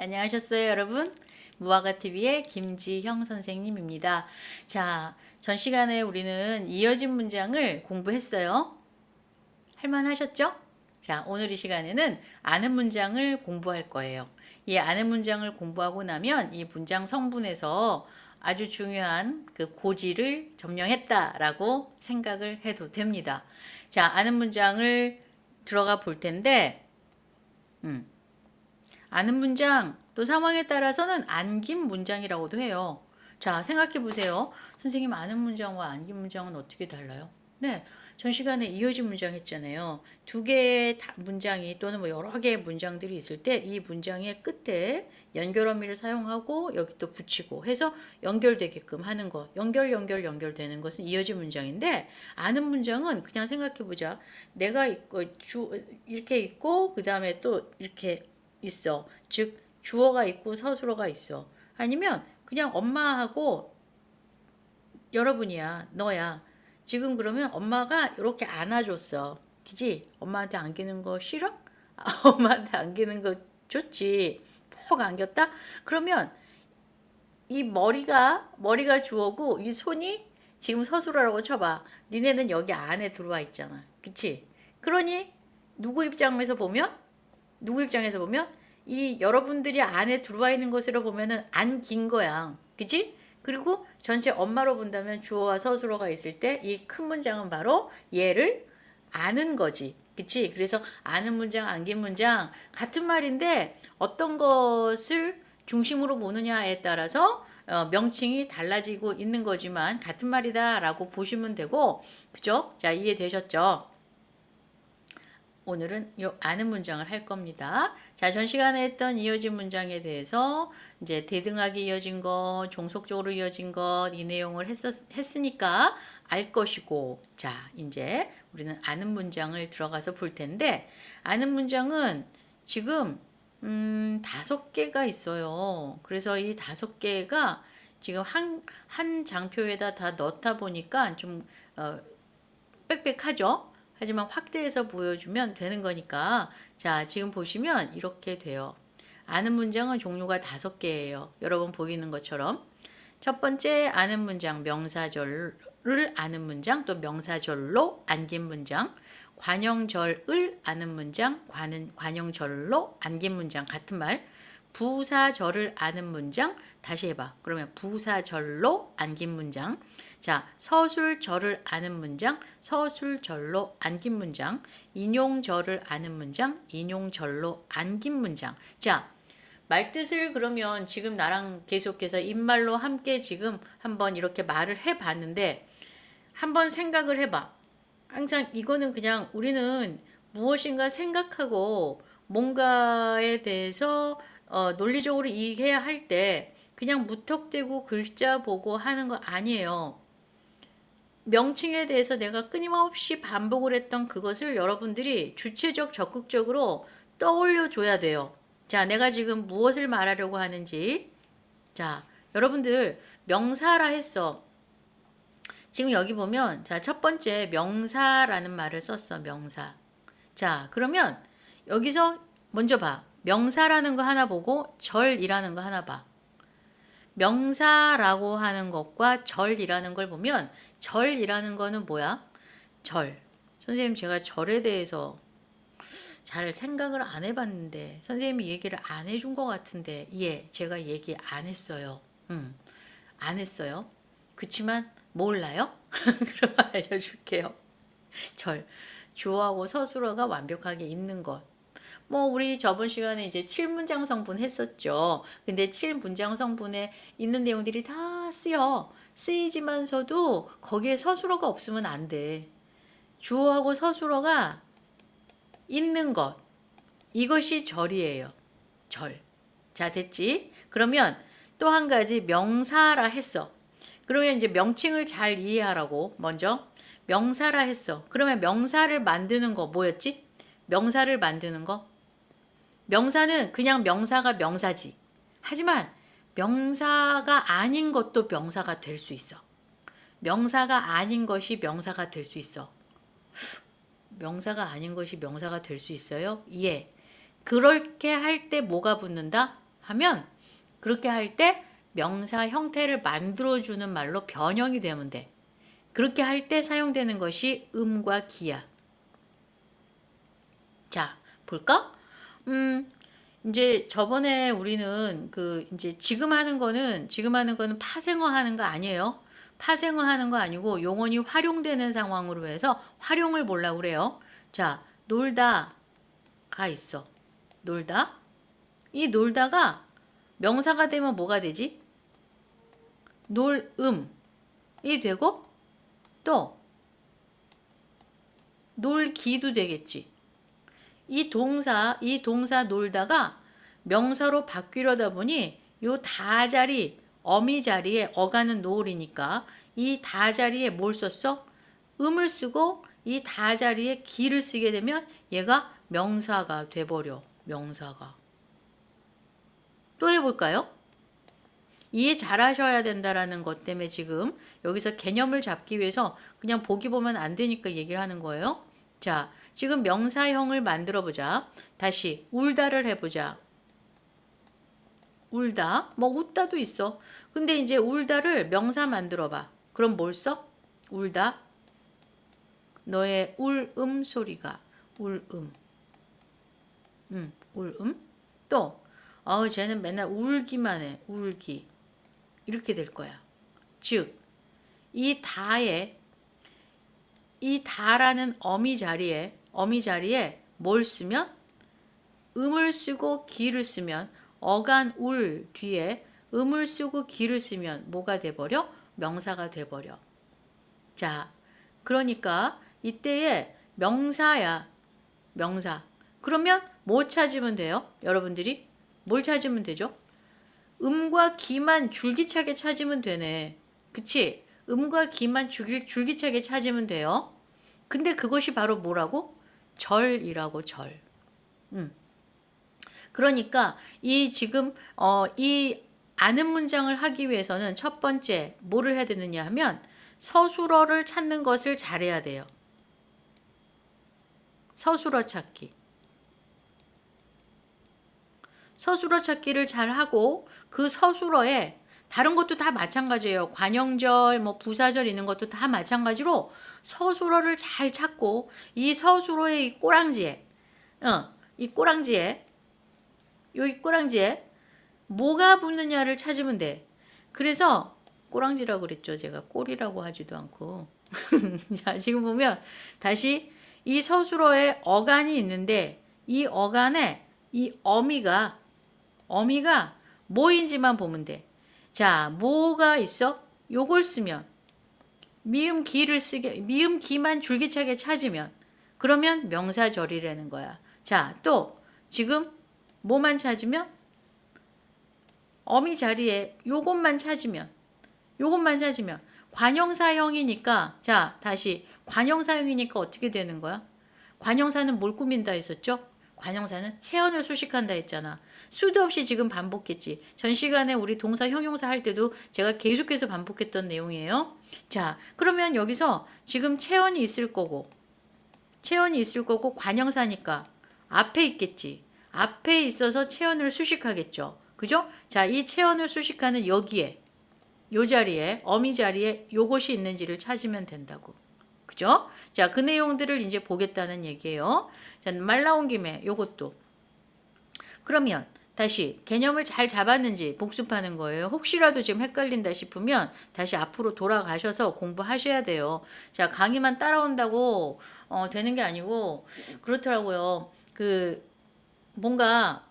안녕하셨어요, 여러분? 무화과TV의 김지형 선생님입니다. 자, 전 시간에 우리는 이어진 문장을 공부했어요. 할만하셨죠? 자, 오늘 이 시간에는 아는 문장을 공부할 거예요. 이 아는 문장을 공부하고 나면 이 문장 성분에서 아주 중요한 그 고지를 점령했다라고 생각을 해도 됩니다. 자, 아는 문장을 들어가 볼 텐데, 아는 문장 또 상황에 따라서는 안긴 문장이라고도 해요. 자, 생각해 보세요. 선생님, 아는 문장과 안긴 문장은 어떻게 달라요? 네, 전 시간에 이어진 문장 했잖아요. 두 개의 문장이 또는 뭐 여러 개의 문장들이 있을 때 이 문장의 끝에 연결어미를 사용하고 여기 또 붙이고 해서 연결되게끔 하는 거. 연결되는 것은 이어진 문장인데, 아는 문장은 그냥 생각해 보자. 내가 있고 이렇게 있고 그 다음에 또 이렇게 있어. 즉 주어가 있고 서술어가 있어. 아니면 그냥 엄마하고 여러분이야, 너야. 지금 그러면 엄마가 이렇게 안아줬어. 그지? 엄마한테 안기는 거 싫어? 엄마한테 안기는 거 좋지. 푹 안겼다? 그러면 이 머리가 주어고 이 손이 지금 서술어라고 쳐봐. 니네는 여기 안에 들어와 있잖아. 그치? 그러니 누구 입장에서 보면 이 여러분들이 안에 들어와 있는 것으로 보면은 안 긴 거야. 그치? 그리고 전체 엄마로 본다면 주어와 서술어가 있을 때 이 큰 문장은 바로 얘를 아는 거지. 그치? 그래서 아는 문장, 안긴 문장 같은 말인데 어떤 것을 중심으로 보느냐에 따라서 명칭이 달라지고 있는 거지만 같은 말이다라고 보시면 되고, 그죠? 자, 이해되셨죠? 오늘은 요 아는 문장을 할 겁니다. 자, 전 시간에 했던 이어진 문장에 대해서 이제 대등하게 이어진 것, 종속적으로 이어진 것, 이 내용을 했으니까 알 것이고, 자, 이제 우리는 아는 문장을 들어가서 볼 텐데, 아는 문장은 지금 5개가 있어요. 그래서 이 5개가 지금 한 장표에다 다 넣다 보니까 좀 빽빽하죠? 하지만 확대해서 보여주면 되는 거니까, 자, 지금 보시면 이렇게 돼요. 아는 문장은 종류가 5개예요. 여러분 보이는 것처럼. 첫 번째 아는 문장, 명사절을 아는 문장, 또 명사절로 안긴 문장, 관형절을 아는 문장, 관형절로 안긴 문장, 같은 말. 부사절을 아는 문장, 다시 해봐. 그러면 부사절로 안긴 문장. 자, 서술절을 아는 문장, 서술절로 안긴 문장, 인용절을 아는 문장, 인용절로 안긴 문장. 자, 말뜻을 그러면 지금 나랑 계속해서 입말로 함께 지금 한번 이렇게 말을 해봤는데, 한번 생각을 해봐. 항상 이거는 그냥 우리는 무엇인가 생각하고 뭔가에 대해서 논리적으로 이해해야 할 때 그냥 무턱대고 글자 보고 하는 거 아니에요. 명칭에 대해서 내가 끊임없이 반복을 했던 그것을 여러분들이 주체적 적극적으로 떠올려 줘야 돼요. 자, 내가 지금 무엇을 말하려고 하는지. 자, 여러분들 명사라 했어. 지금 여기 보면 자, 첫 번째 명사라는 말을 썼어. 명사. 자, 그러면 여기서 먼저 봐. 명사라는 거 하나 보고 절이라는 거 하나 봐. 명사라고 하는 것과 절이라는 걸 보면 절이라는 거는 뭐야? 절. 선생님, 제가 절에 대해서 잘 생각을 안 해봤는데 선생님이 얘기를 안 해준 것 같은데, 예, 제가 얘기 안 했어요. 안 했어요. 그치만 몰라요? 그럼 알려줄게요. 절. 주어하고 서술어가 완벽하게 있는 것. 뭐 우리 저번 시간에 이제 7문장 성분 했었죠. 근데 7문장 성분에 있는 내용들이 다 쓰이지만서도 거기에 서술어가 없으면 안 돼. 주어하고 서술어가 있는 것. 이것이 절이에요. 절. 자, 됐지? 그러면 또 한 가지 명사라 했어. 그러면 이제 명칭을 잘 이해하라고 먼저 명사라 했어. 그러면 명사를 만드는 거 뭐였지? 명사를 만드는 거? 명사는 그냥 명사가 명사지. 하지만 명사가 아닌 것도 명사가 될 수 있어. 명사가 아닌 것이 명사가 될 수 있어. 명사가 아닌 것이 명사가 될 수 있어요? 예. 그렇게 할 때 뭐가 붙는다? 하면 그렇게 할 때 명사 형태를 만들어주는 말로 변형이 되면 돼. 그렇게 할 때 사용되는 것이 음과 기야. 자, 볼까? 이제 저번에 우리는 이제 지금 하는 거는 파생어 하는 거 아니에요. 파생어 하는 거 아니고 용언이 활용되는 상황으로 해서 활용을 보려고 그래요. 자, 놀다가 있어. 놀다. 이 놀다가 명사가 되면 뭐가 되지? 놀음이 되고 또 놀기도 되겠지. 이 동사 놀다가 명사로 바뀌려다 보니 요 다 자리, 어미 자리에 어가는 노을이니까 이 다 자리에 뭘 썼어? 음을 쓰고 이 다 자리에 기를 쓰게 되면 얘가 명사가 돼버려. 명사가. 또 해볼까요? 이해 잘 하셔야 된다라는 것 때문에 지금 여기서 개념을 잡기 위해서 그냥 보기 보면 안 되니까 얘기를 하는 거예요. 자, 지금 명사형을 만들어 보자. 다시 울다를 해보자. 울다. 뭐 웃다도 있어. 근데 이제 울다를 명사 만들어 봐. 그럼 뭘 써? 울다. 너의 울음 소리가. 울음. 울음. 또 쟤는 맨날 울기만 해. 울기. 이렇게 될 거야. 즉, 이 다라는 어미 자리에 뭘 쓰면? 음을 쓰고 기를 쓰면 어간 울 뒤에 음을 쓰고 기를 쓰면 뭐가 돼버려? 명사가 돼버려. 자, 그러니까 이때에 명사야. 명사. 그러면 뭐 찾으면 돼요? 여러분들이? 뭘 찾으면 되죠? 음과 기만 줄기차게 찾으면 되네. 그치? 음과 기만 줄기차게 찾으면 돼요. 근데 그것이 바로 뭐라고? 절이라고, 절. 그러니까 이 지금 이 아는 문장을 하기 위해서는 첫 번째 뭐를 해야 되느냐 하면 서술어를 찾는 것을 잘해야 돼요. 서술어 찾기. 서술어 찾기를 잘 하고 그 서술어에 다른 것도 다 마찬가지예요. 관형절, 뭐 부사절 있는 것도 다 마찬가지로 서술어를 잘 찾고 이 서술어의 이 꼬랑지에 이 꼬랑지에 뭐가 붙느냐를 찾으면 돼. 그래서 꼬랑지라고 그랬죠. 제가 꼬리라고 하지도 않고. 자, 지금 보면 다시 이 서술어에 어간이 있는데 이 어간에 이 어미가 뭐인지만 보면 돼. 자, 뭐가 있어? 요걸 쓰면 미음 기만 줄기차게 찾으면 그러면 명사절이라는 거야. 자, 또 지금 뭐만 찾으면 어미 자리에 요것만 찾으면 관형사형이니까 자, 다시 관형사형이니까 어떻게 되는 거야? 관형사는 뭘 꾸민다 했었죠? 관형사는 체언을 수식한다 했잖아. 수도 없이 지금 반복했지. 전 시간에 우리 동사 형용사 할 때도 제가 계속해서 반복했던 내용이에요. 자, 그러면 여기서 지금 체언이 있을 거고 관형사니까 앞에 있겠지. 앞에 있어서 체언을 수식하겠죠. 그죠? 자, 이 체언을 수식하는 여기에 요 자리에 어미 자리에 요것이 있는지를 찾으면 된다고. 그죠? 자, 그 내용들을 이제 보겠다는 얘기예요. 자, 말 나온 김에 요것도. 그러면 다시 개념을 잘 잡았는지 복습하는 거예요. 혹시라도 지금 헷갈린다 싶으면 다시 앞으로 돌아가셔서 공부하셔야 돼요. 자, 강의만 따라온다고 되는 게 아니고 그렇더라고요. 뭔가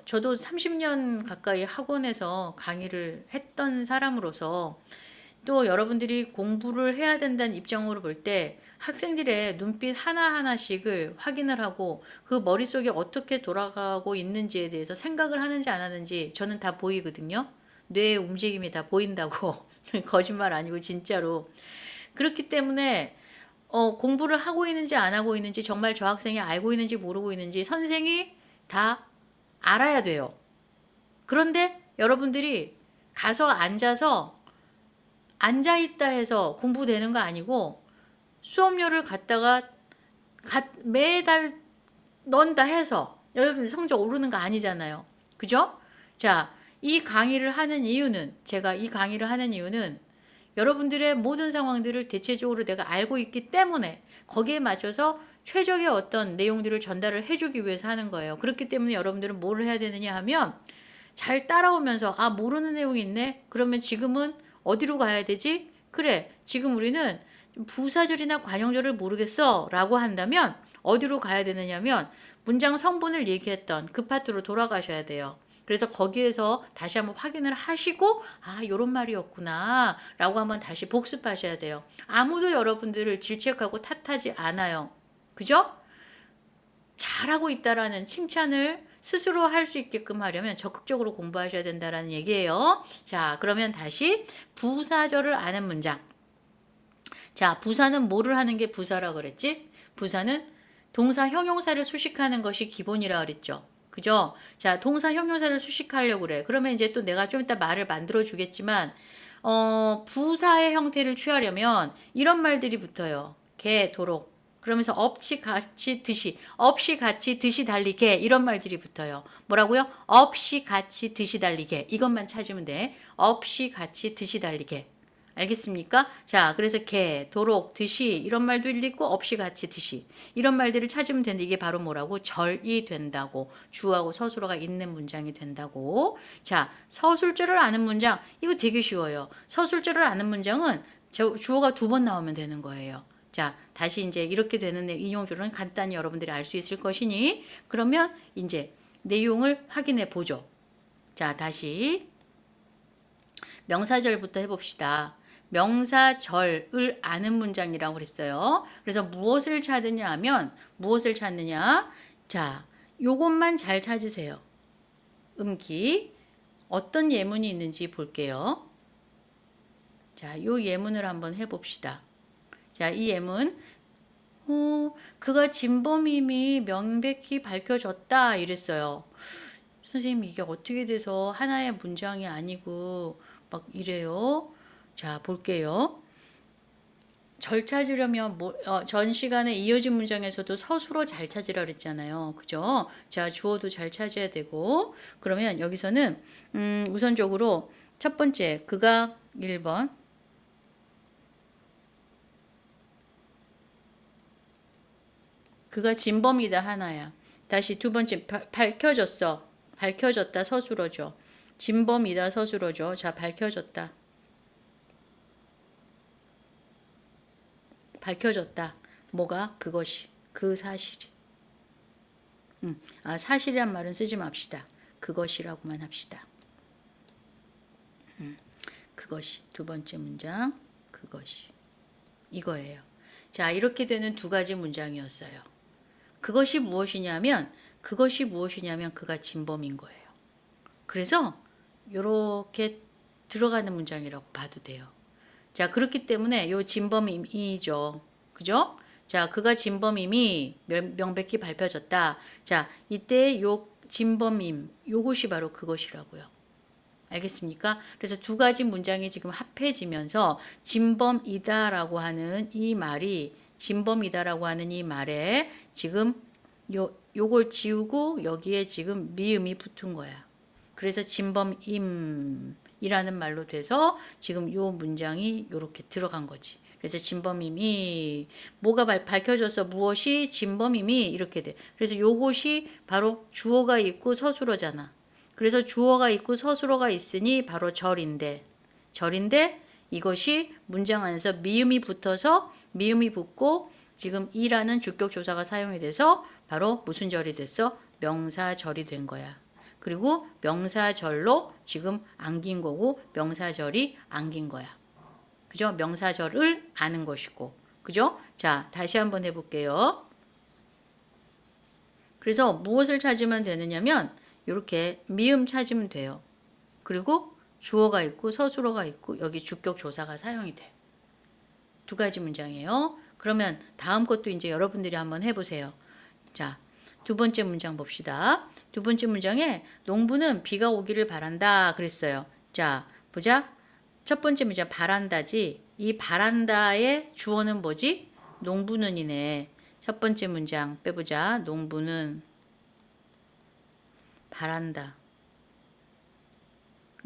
저도 30년 가까이 학원에서 강의를 했던 사람으로서 또 여러분들이 공부를 해야 된다는 입장으로 볼 때 학생들의 눈빛 하나하나씩을 확인을 하고 그 머릿속에 어떻게 돌아가고 있는지에 대해서 생각을 하는지 안 하는지 저는 다 보이거든요. 뇌의 움직임이 다 보인다고. 거짓말 아니고 진짜로. 그렇기 때문에 공부를 하고 있는지 안 하고 있는지 정말 저 학생이 알고 있는지 모르고 있는지 선생이 다 알아야 돼요. 그런데 여러분들이 가서 앉아있다 해서 공부되는 거 아니고 수업료를 갖다가 매달 넣는다 해서 여러분 성적 오르는 거 아니잖아요. 그죠? 자, 이 강의를 하는 이유는, 제가 이 강의를 하는 이유는 여러분들의 모든 상황들을 대체적으로 내가 알고 있기 때문에 거기에 맞춰서 최적의 어떤 내용들을 전달을 해주기 위해서 하는 거예요. 그렇기 때문에 여러분들은 뭘 해야 되느냐 하면 잘 따라오면서 아, 모르는 내용이 있네. 그러면 지금은 어디로 가야 되지? 그래, 지금 우리는 부사절이나 관용절을 모르겠어 라고 한다면 어디로 가야 되느냐면 문장 성분을 얘기했던 그 파트로 돌아가셔야 돼요. 그래서 거기에서 다시 한번 확인을 하시고 아, 요런 말이었구나 라고 한번 다시 복습하셔야 돼요. 아무도 여러분들을 질책하고 탓하지 않아요. 그죠? 잘하고 있다라는 칭찬을 스스로 할 수 있게끔 하려면 적극적으로 공부하셔야 된다라는 얘기예요. 자, 그러면 다시 부사절을 아는 문장. 자, 부사는 뭐를 하는 게 부사라 그랬지? 부사는 동사 형용사를 수식하는 것이 기본이라 그랬죠. 그죠? 자, 동사 형용사를 수식하려고 그래. 그러면 이제 또 내가 좀 이따 말을 만들어 주겠지만 부사의 형태를 취하려면 이런 말들이 붙어요. 개, 도록. 그러면서 없이 같이 듯이, 없이 같이 듯이 달리게 이런 말들이 붙어요. 뭐라고요? 없이 같이 듯이 달리게. 이것만 찾으면 돼. 없이 같이 듯이 달리게. 알겠습니까? 자, 그래서 개, 도록, 듯이 이런 말도 있고 없이 같이 듯이 이런 말들을 찾으면 되는데 이게 바로 뭐라고? 절이 된다고. 주어하고 서술어가 있는 문장이 된다고. 자, 서술절을 아는 문장 이거 되게 쉬워요. 서술절을 아는 문장은 주어가 2번 나오면 되는 거예요. 자, 다시 이제 이렇게 되는 인용줄은 간단히 여러분들이 알 수 있을 것이니 그러면 이제 내용을 확인해 보죠. 자, 다시 명사절부터 해봅시다. 명사절을 아는 문장이라고 그랬어요. 그래서 무엇을 찾느냐 하면 무엇을 찾느냐? 자, 요것만 잘 찾으세요. 음기 어떤 예문이 있는지 볼게요. 자, 요 예문을 한번 해봅시다. 자, 이 예문 그가 진범임이 명백히 밝혀졌다 이랬어요. 선생님 이게 어떻게 돼서 하나의 문장이 아니고 막 이래요. 자, 볼게요. 절 찾으려면 전 시간에 이어진 문장에서도 서술어 잘 찾으라 그랬잖아요. 그죠? 자, 주어도 잘 찾아야 되고 그러면 여기서는 우선적으로 첫 번째 그가 1번 그가 진범이다 하나야. 다시 두 번째 밝혀졌어. 밝혀졌다 서술어죠. 진범이다 서술어죠. 자, 밝혀졌다. 밝혀졌다. 뭐가? 그것이. 그 사실이. 사실이란 말은 쓰지 맙시다. 그것이라고만 합시다. 그것이. 두 번째 문장. 그것이. 이거예요. 자, 이렇게 되는 2가지 문장이었어요. 그것이 무엇이냐면 그가 진범인 거예요. 그래서 이렇게 들어가는 문장이라고 봐도 돼요. 자, 그렇기 때문에 요 진범임이죠. 그죠? 자, 그가 진범임이 명백히 밝혀졌다. 자, 이때 요 진범임 요것이 바로 그것이라고요. 알겠습니까? 그래서 2가지 문장이 지금 합해지면서 진범이다라고 하는 이 말이 진범이다라고 하는 이 말에 지금 요걸 지우고 여기에 지금 미음이 붙은 거야. 그래서 진범임이라는 말로 돼서 지금 요 문장이 요렇게 들어간 거지. 그래서 진범임이 뭐가 밝혀져서 무엇이 진범임이 이렇게 돼. 그래서 요것이 바로 주어가 있고 서술어잖아. 그래서 주어가 있고 서술어가 있으니 바로 절인데 이것이 문장 안에서 미음이 붙어서 미음이 붙고 지금 이라는 주격 조사가 사용이 돼서 바로 무슨 절이 됐어? 명사절이 된 거야. 그리고 명사절로 지금 안긴 거고 명사절이 안긴 거야. 그죠? 명사절을 아는 것이고. 그죠? 자, 다시 한번 해볼게요. 그래서 무엇을 찾으면 되느냐면 이렇게 미음 찾으면 돼요. 그리고 주어가 있고 서술어가 있고 여기 주격 조사가 사용이 돼. 2가지 문장이에요. 그러면 다음 것도 이제 여러분들이 한번 해보세요. 자, 2번째 문장 봅시다. 2번째 문장에 농부는 비가 오기를 바란다 그랬어요. 자, 보자. 첫 번째 문장 바란다지. 이 바란다의 주어는 뭐지? 농부는이네. 첫 번째 문장 빼보자. 농부는 바란다.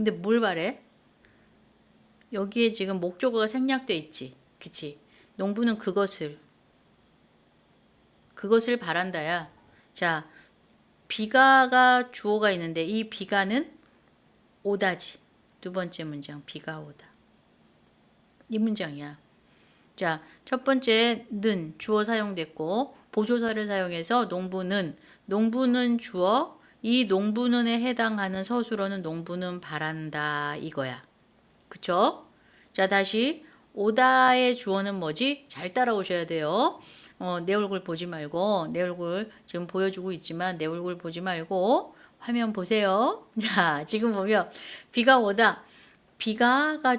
근데 뭘 바래? 여기에 지금 목적어가 생략돼 있지. 그치? 농부는 그것을 바란다야. 자, 비가가 주어가 있는데 이 비가는 오다지. 두 번째 문장 비가 오다. 이 문장이야. 자, 첫 번째는 주어 사용됐고 보조사를 사용해서 농부는 주어, 이 농부는에 해당하는 서술어는 농부는 바란다 이거야. 그쵸? 자, 다시 오다의 주어는 뭐지? 잘 따라오셔야 돼요. 내 얼굴 보지 말고, 내 얼굴 지금 보여주고 있지만 내 얼굴 보지 말고 화면 보세요. 자, 지금 보면 비가 오다. 비가가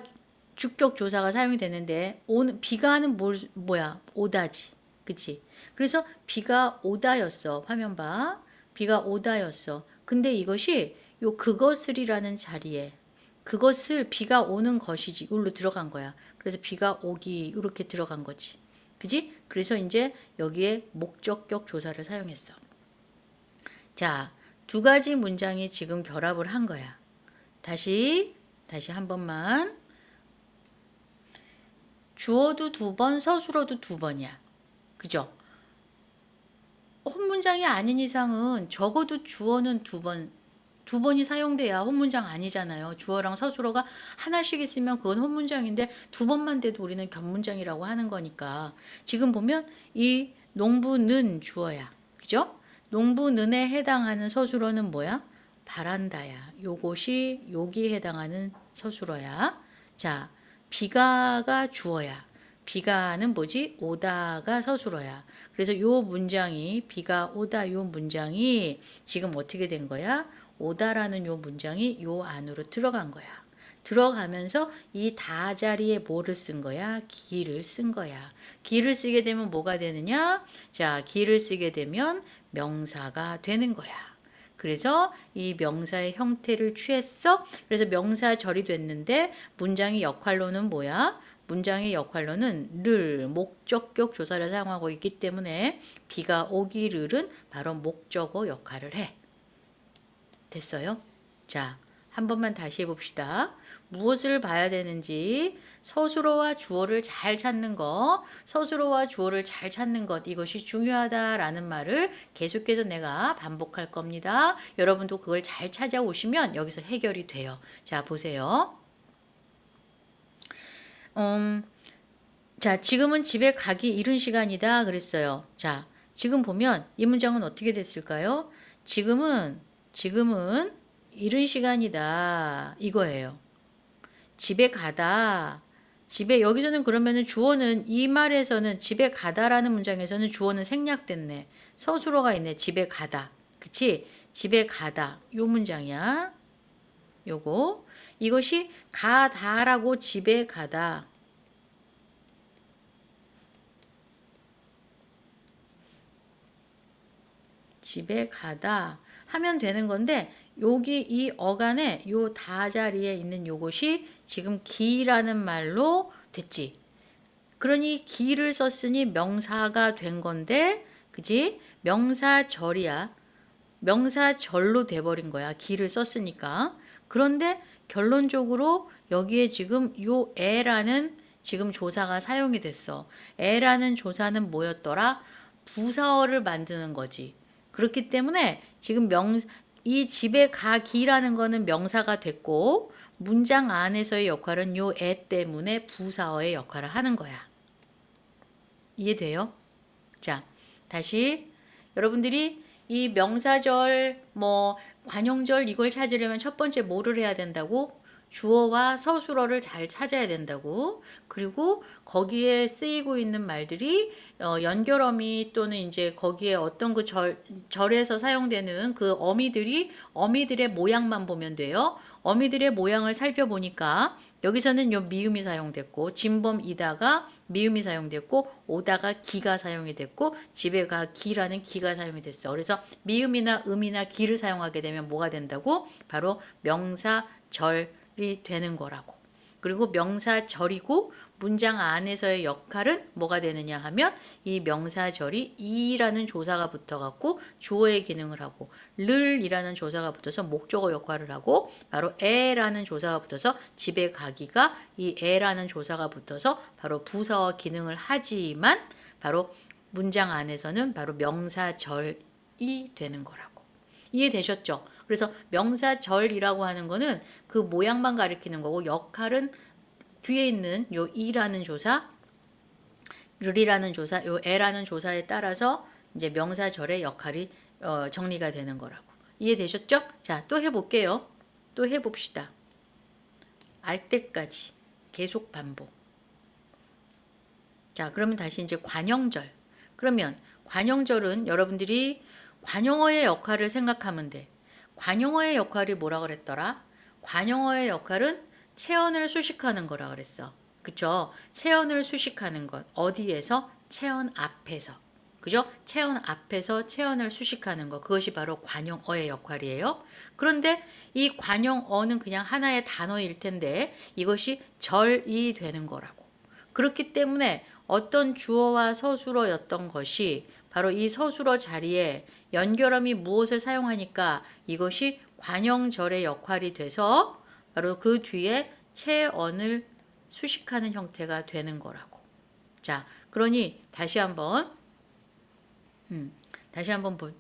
주격 조사가 사용이 되는데 비가는 뭐야? 오다지. 그치? 그래서 비가 오다였어. 화면 봐. 비가 오다였어. 근데 이것이 요 그것을이라는 자리에 그것을 비가 오는 것이지. 이걸로 들어간 거야. 그래서 비가 오기 이렇게 들어간 거지. 그지? 그래서 이제 여기에 목적격 조사를 사용했어. 자, 두 가지 문장이 지금 결합을 한 거야. 다시 한 번만. 주어도 두 번, 서술어도 두 번이야. 그죠? 혼문장이 아닌 이상은 적어도 주어는 두 번이 사용돼야 혼문장 아니잖아요. 주어랑 서술어가 하나씩 있으면 그건 혼문장인데 두 번만 돼도 우리는 견문장이라고 하는 거니까. 지금 보면 이 농부는 주어야. 그죠? 농부는에 해당하는 서술어는 뭐야? 바란다야. 요것이 여기에 해당하는 서술어야. 자, 비가가 주어야. 비가는 뭐지? 오다가 서술어야. 그래서 요 문장이 비가 오다 요 문장이 지금 어떻게 된 거야? 오다라는 요 문장이 요 안으로 들어간 거야. 들어가면서 이 다 자리에 뭐를 쓴 거야? 기를 쓴 거야. 기를 쓰게 되면 뭐가 되느냐? 자, 기를 쓰게 되면 명사가 되는 거야. 그래서 이 명사의 형태를 취했어. 그래서 명사절이 됐는데 문장의 역할로는 뭐야? 문장의 역할로는 를 목적격 조사를 사용하고 있기 때문에 비가 오기를은 바로 목적어 역할을 해. 됐어요? 자, 한 번만 다시 해봅시다. 무엇을 봐야 되는지 서술어와 주어를 잘 찾는 것, 서술어와 주어를 잘 찾는 것 이것이 중요하다라는 말을 계속해서 내가 반복할 겁니다. 여러분도 그걸 잘 찾아오시면 여기서 해결이 돼요. 자, 보세요. 자, 지금은 집에 가기 이른 시간이다 그랬어요. 자, 지금 보면 이 문장은 어떻게 됐을까요? 지금은 이른 시간이다 이거예요. 집에 가다. 집에 여기서는 그러면은 주어는 이 말에서는 집에 가다라는 문장에서는 주어는 생략됐네. 서술어가 있네. 집에 가다. 그치? 집에 가다. 요 문장이야. 요거. 이것이 가다라고 집에 가다. 집에 가다 하면 되는 건데 여기 이 어간에 요 다 자리에 있는 요것이 지금 기라는 말로 됐지. 그러니 기를 썼으니 명사가 된 건데 그지? 명사절이야. 명사절로 돼버린 거야. 기를 썼으니까. 그런데 결론적으로 여기에 지금 요 에라는 지금 조사가 사용이 됐어. 에라는 조사는 뭐였더라? 부사어를 만드는 거지. 그렇기 때문에 지금 이 집에 가기라는 거는 명사가 됐고 문장 안에서의 역할은 요 에 때문에 부사어의 역할을 하는 거야. 이해돼요? 자, 다시 여러분들이 이 명사절, 관용절 이걸 찾으려면 첫 번째 뭐를 해야 된다고? 주어와 서술어를 잘 찾아야 된다고. 그리고 거기에 쓰이고 있는 말들이 연결어미 또는 이제 거기에 어떤 그 절에서 사용되는 그 어미들의 모양만 보면 돼요. 어미들의 모양을 살펴보니까 여기서는 요 미음이 사용됐고 진범이다가 미음이 사용됐고 오다가 기가 사용이 됐고 집에 가 기라는 기가 사용이 됐어. 그래서 미음이나 음이나 기를 사용하게 되면 뭐가 된다고? 바로 명사절이 되는 거라고. 그리고 명사절이고 문장 안에서의 역할은 뭐가 되느냐 하면 이 명사절이 이라는 조사가 붙어갖고 주어의 기능을 하고 를이라는 조사가 붙어서 목적어 역할을 하고 바로 에라는 조사가 붙어서 집에 가기가 이 에라는 조사가 붙어서 바로 부사어 기능을 하지만 바로 문장 안에서는 바로 명사절이 되는 거라고. 이해되셨죠? 그래서 명사절이라고 하는 거는 그 모양만 가리키는 거고 역할은 뒤에 있는 요 이라는 조사, 르이라는 조사, 요 에라는 조사에 따라서 이제 명사절의 역할이 정리가 되는 거라고. 이해되셨죠? 자, 또 해볼게요. 또 해봅시다. 알 때까지 계속 반복. 자, 그러면 다시 이제 관형절. 그러면 관형절은 여러분들이 관용어의 역할을 생각하면 돼. 관용어의 역할이 뭐라 그랬더라? 관용어의 역할은 체언을 수식하는 거라 그랬어. 그쵸? 체언을 수식하는 것. 어디에서? 체언 앞에서. 그죠? 체언 앞에서 체언을 수식하는 것. 그것이 바로 관용어의 역할이에요. 그런데 이 관용어는 그냥 하나의 단어일 텐데 이것이 절이 되는 거라고. 그렇기 때문에 어떤 주어와 서술어였던 것이 바로 이 서술어 자리에 연결음이 무엇을 사용하니까 이것이 관형절의 역할이 돼서 바로 그 뒤에 체언을 수식하는 형태가 되는 거라고. 자, 그러니 다시 한번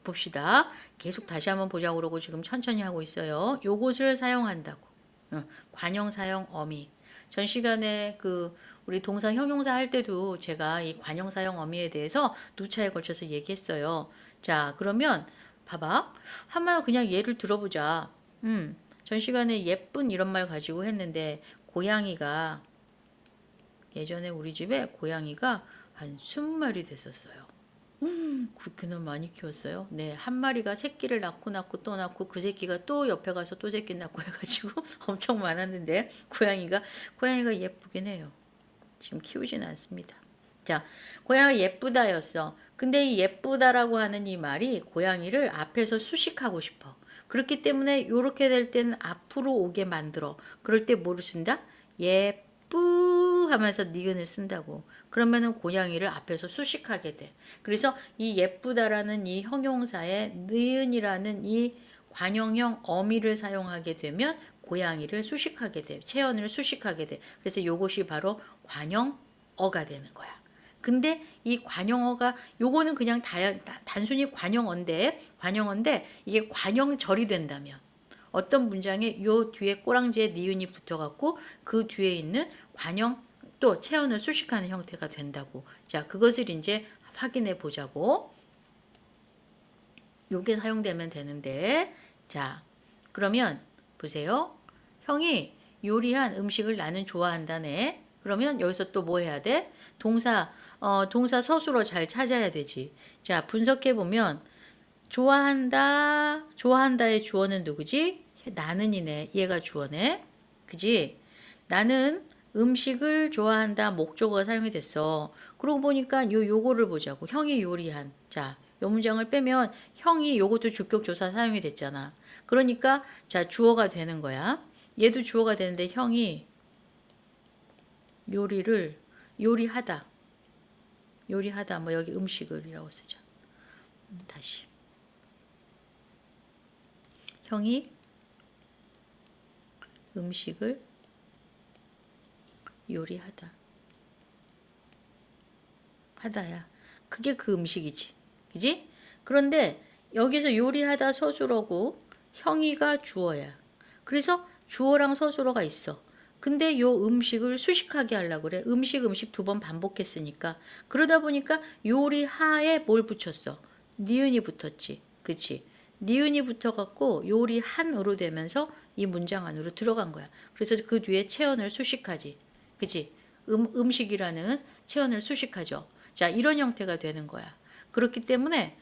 봅시다. 계속 다시 한번 보자고 그러고 지금 천천히 하고 있어요. 요것을 사용한다고. 관형 사용 어미. 전 시간에 우리 동사 형용사 할 때도 제가 이 관형 사용 어미에 대해서 누차에 걸쳐서 얘기했어요. 자, 그러면 봐봐. 한번 그냥 예를 들어보자. 전 시간에 예쁜 이런 말 가지고 했는데 고양이가 예전에 우리 집에 고양이가 한 20마리 됐었어요. 그렇게나 많이 키웠어요. 네, 한 마리가 새끼를 낳고 또 낳고 그 새끼가 또 옆에 가서 또 새끼 낳고 해가지고 엄청 많았는데 고양이가 예쁘긴 해요. 지금 키우진 않습니다. 자, 고양이가 예쁘다였어. 근데 이 예쁘다라고 하는 이 말이 고양이를 앞에서 수식하고 싶어. 그렇기 때문에 이렇게 될 때는 앞으로 오게 만들어. 그럴 때 뭐를 쓴다? 예쁘 하면서 니은을 쓴다고. 그러면은 고양이를 앞에서 수식하게 돼. 그래서 이 예쁘다라는 이 형용사에 니은이라는 이 관형형 어미를 사용하게 되면 고양이를 수식하게 돼. 체언을 수식하게 돼. 그래서 이것이 바로 관형어가 되는 거야. 근데 이 관형어가 요거는 그냥 단순히 관형어인데 이게 관형절이 된다면 어떤 문장에 요 뒤에 꼬랑지에 니은이 붙어갖고 그 뒤에 있는 관형 또 체언을 수식하는 형태가 된다고. 자, 그것을 이제 확인해 보자고. 요게 사용되면 되는데 자, 그러면 보세요. 형이 요리한 음식을 나는 좋아한다네. 그러면 여기서 또 뭐 해야 돼? 동사 서술어 잘 찾아야 되지. 자, 분석해 보면 좋아한다의 주어는 누구지? 나는이네. 얘가 주어네. 그지? 나는 음식을 좋아한다. 목적어가 사용이 됐어. 그러고 보니까 요거를 보자고. 형이 요리한. 자, 요 문장을 빼면 형이 요것도 주격조사 사용이 됐잖아. 그러니까 자, 주어가 되는 거야. 얘도 주어가 되는데 형이 요리하다. 뭐 여기 음식을이라고 쓰자. 다시. 형이 음식을 요리하다. 하다야. 그게 그 음식이지. 그지? 그런데 여기서 요리하다 서술어고 형이가 주어야. 그래서 주어랑 서술어가 있어. 근데 요 음식을 수식하게 하려고 그래. 음식 두 번 반복했으니까. 그러다 보니까 요리하에 뭘 붙였어? 니은이 붙었지. 그치? 니은이 붙어갖고 요리한으로 되면서 이 문장 안으로 들어간 거야. 그래서 그 뒤에 체언을 수식하지. 그치? 음식이라는 체언을 수식하죠. 자, 이런 형태가 되는 거야. 그렇기 때문에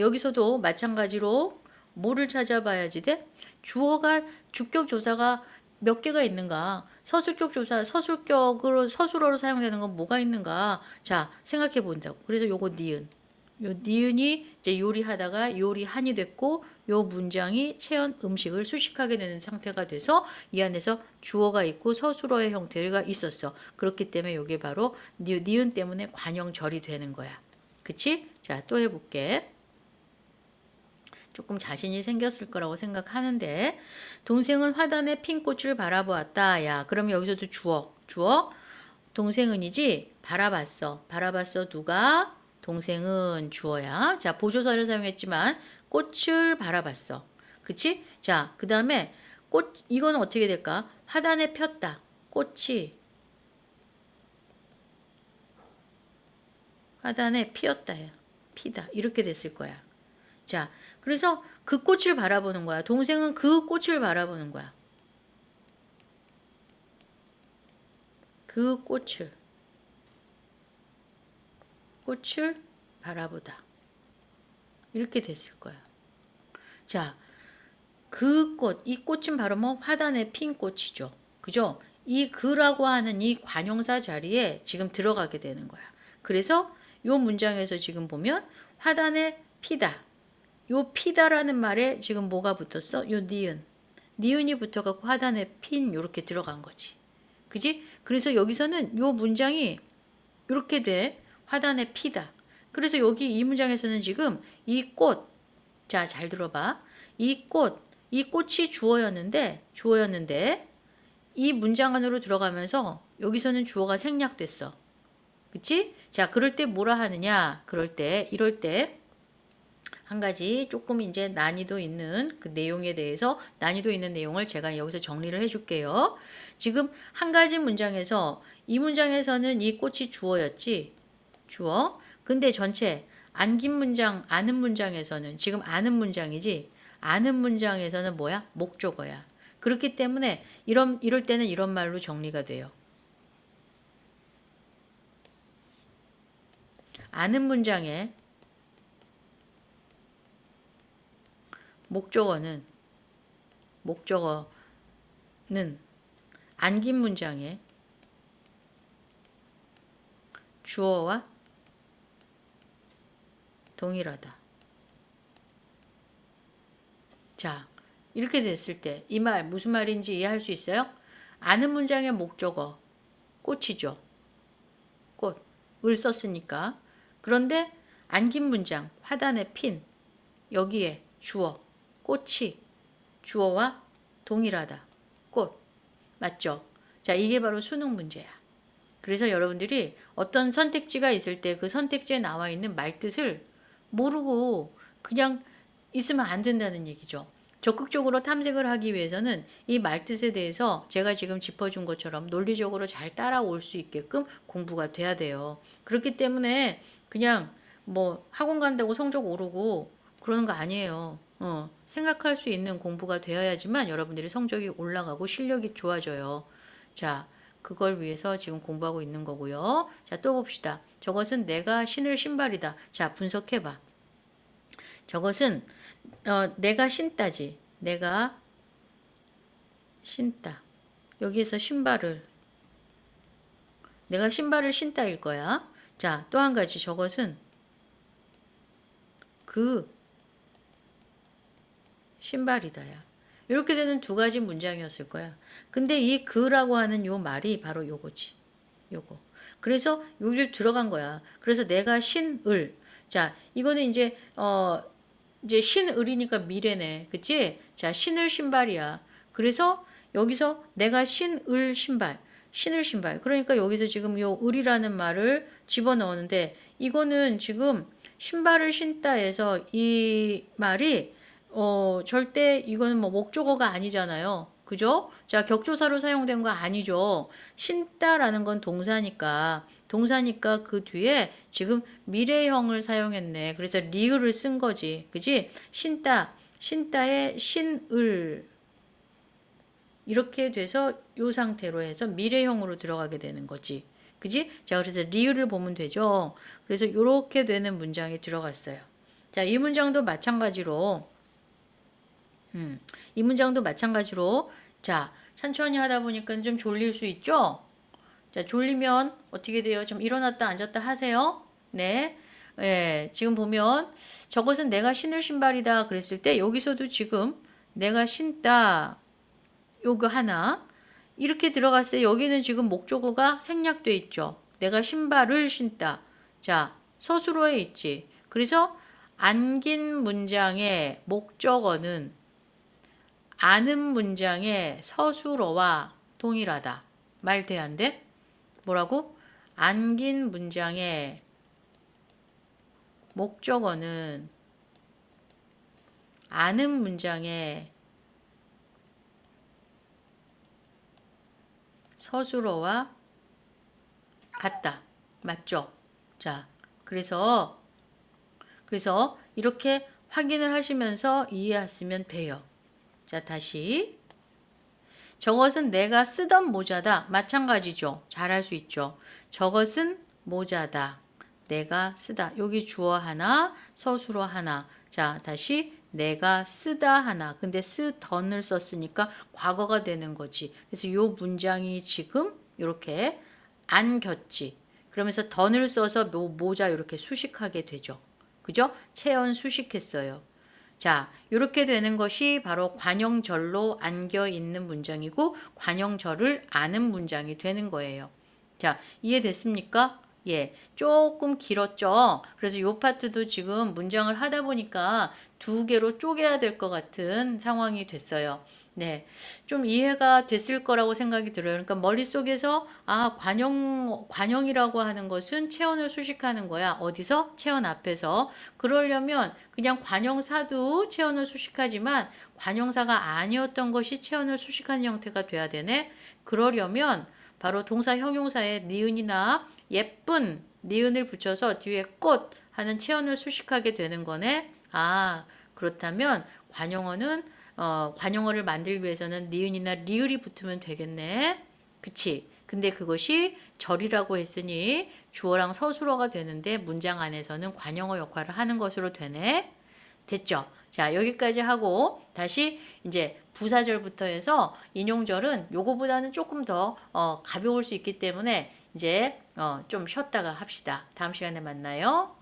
여기서도 마찬가지로 뭐를 찾아봐야지 돼? 주어가 주격 조사가 몇 개가 있는가? 서술격 조사, 서술어로 사용되는 건 뭐가 있는가? 자, 생각해 본다고. 그래서 요거 니은. 요 니은이 이제 요리하다가 요리한이 됐고, 요 문장이 채연 음식을 수식하게 되는 상태가 돼서 이 안에서 주어가 있고 서술어의 형태가 있었어. 그렇기 때문에 이게 바로 니은 때문에 관형절이 되는 거야. 그치? 자, 또 해볼게. 조금 자신이 생겼을 거라고 생각하는데, 동생은 화단에 핀 꽃을 바라보았다. 야, 그럼 여기서도 주어. 동생은이지? 바라봤어. 누가? 동생은 주어야. 자, 보조사를 사용했지만 꽃을 바라봤어. 그치? 자, 그 다음에 이거는 어떻게 될까? 화단에 폈다. 꽃이 화단에 피었다. 피다. 이렇게 됐을 거야. 자, 그래서 그 꽃을 바라보는 거야. 동생은 그 꽃을 바라보는 거야. 그 꽃을 바라보다. 이렇게 됐을 거야. 자, 그 꽃, 이 꽃은 바로 뭐 화단에 핀 꽃이죠. 그죠? 이 그라고 하는 이 관용사 자리에 지금 들어가게 되는 거야. 그래서 요 문장에서 지금 보면 화단에 피다. 요 피다라는 말에 지금 뭐가 붙었어? 요 니은. 니은이 붙어갖고 화단에 핀 요렇게 들어간 거지. 그지? 그래서 여기서는 요 문장이 이렇게 돼. 화단에 피다. 그래서 여기 이 문장에서는 지금 이 꽃, 자, 잘 들어봐. 이 꽃이 주어였는데 이 문장 안으로 들어가면서 여기서는 주어가 생략됐어. 그치? 자, 그럴 때 뭐라 하느냐? 이럴 때 한 가지 조금 이제 난이도 있는 그 내용에 대해서 난이도 있는 내용을 제가 여기서 정리를 해줄게요. 지금 한 가지 문장에서 이 문장에서는 이 꽃이 주어였지. 주어. 근데 전체 안긴 문장, 아는 문장에서는 지금 아는 문장이지. 아는 문장에서는 뭐야? 목적어야. 그렇기 때문에 이럴 때는 이런 말로 정리가 돼요. 아는 문장에 목적어는 안긴 문장에 주어와 동일하다. 자, 이렇게 됐을 때 이 말 무슨 말인지 이해할 수 있어요? 아는 문장의 목적어 꽃이죠. 꽃을 썼으니까. 그런데 안긴 문장 화단에 핀 여기에 주어 꽃이 주어와 동일하다. 꽃. 맞죠? 자, 이게 바로 수능 문제야. 그래서 여러분들이 어떤 선택지가 있을 때 그 선택지에 나와 있는 말뜻을 모르고 그냥 있으면 안 된다는 얘기죠. 적극적으로 탐색을 하기 위해서는 이 말뜻에 대해서 제가 지금 짚어준 것처럼 논리적으로 잘 따라올 수 있게끔 공부가 돼야 돼요. 그렇기 때문에 그냥 뭐 학원 간다고 성적 오르고 그러는 거 아니에요. 생각할 수 있는 공부가 되어야지만 여러분들이 성적이 올라가고 실력이 좋아져요. 자, 그걸 위해서 지금 공부하고 있는 거고요. 자, 또 봅시다. 저것은 내가 신을 신발이다. 자, 분석해봐. 저것은 내가 신다지. 내가 신다. 여기에서 내가 신발을 신다일 거야. 자, 또 한 가지. 저것은 그 신발이다야. 이렇게 되는 두 가지 문장이었을 거야. 근데 이 그라고 하는 요 말이 바로 요거지. 요거. 그래서 여기 들어간 거야. 그래서 내가 신을. 자, 이거는 이제 신을이니까 미래네. 그치? 자, 신을 신발이야. 그래서 여기서 내가 신을 신발. 그러니까 여기서 지금 요 을이라는 말을 집어넣었는데 이거는 지금 신발을 신다 해서 이 말이 절대 이거는 뭐 목적어가 아니잖아요. 그죠? 자, 격조사로 사용된 거 아니죠. 신다라는 건 동사니까 그 뒤에 지금 미래형을 사용했네. 그래서 리을을 쓴 거지. 그지? 신다의 신을 이렇게 돼서 이 상태로 해서 미래형으로 들어가게 되는 거지. 그지? 자, 그래서 리을을 보면 되죠. 그래서 이렇게 되는 문장이 들어갔어요. 자, 이 문장도 마찬가지로 자, 천천히 하다 보니까 좀 졸릴 수 있죠? 자, 졸리면 어떻게 돼요? 좀 일어났다 앉았다 하세요. 네. 예, 지금 보면 저것은 내가 신을 신발이다 그랬을 때 여기서도 지금 내가 신다 요거 하나 이렇게 들어갔을 때 여기는 지금 목적어가 생략돼 있죠. 내가 신발을 신다. 자, 서술어에 있지. 그래서 안긴 문장의 목적어는 아는 문장의 서술어와 동일하다. 말 돼, 안 돼? 뭐라고? 안긴 문장의 목적어는 아는 문장의 서술어와 같다. 맞죠? 자, 그래서 이렇게 확인을 하시면서 이해하시면 돼요. 자, 다시. 저것은 내가 쓰던 모자다. 마찬가지죠. 잘할 수 있죠. 저것은 모자다. 내가 쓰다. 여기 주어 하나, 서술어 하나. 자, 다시 내가 쓰다 하나. 근데 쓰던을 썼으니까 과거가 되는 거지. 그래서 이 문장이 지금 이렇게 안겼지. 그러면서 던을 써서 모자 이렇게 수식하게 되죠. 그죠? 체언 수식했어요. 자, 이렇게 되는 것이 바로 관형절로 안겨 있는 문장이고 관형절을 아는 문장이 되는 거예요. 자, 이해됐습니까? 예, 조금 길었죠? 그래서 이 파트도 지금 문장을 하다 보니까 두 개로 쪼개야 될 것 같은 상황이 됐어요. 네, 좀 이해가 됐을 거라고 생각이 들어요. 그러니까 머릿속에서 관형이라고 하는 것은 체언을 수식하는 거야. 어디서? 체언 앞에서. 그러려면 그냥 관형사도 체언을 수식하지만 관형사가 아니었던 것이 체언을 수식하는 형태가 돼야 되네. 그러려면 바로 동사 형용사에 니은이나 예쁜 니은을 붙여서 뒤에 꽃 하는 체언을 수식하게 되는 거네. 그렇다면 관용어를 만들기 위해서는 니은이나 리을이 붙으면 되겠네. 그치? 근데 그것이 절이라고 했으니 주어랑 서술어가 되는데 문장 안에서는 관용어 역할을 하는 것으로 되네. 됐죠? 자, 여기까지 하고 다시 이제 부사절부터 해서 인용절은 요거보다는 조금 더 가벼울 수 있기 때문에 이제 좀 쉬었다가 합시다. 다음 시간에 만나요.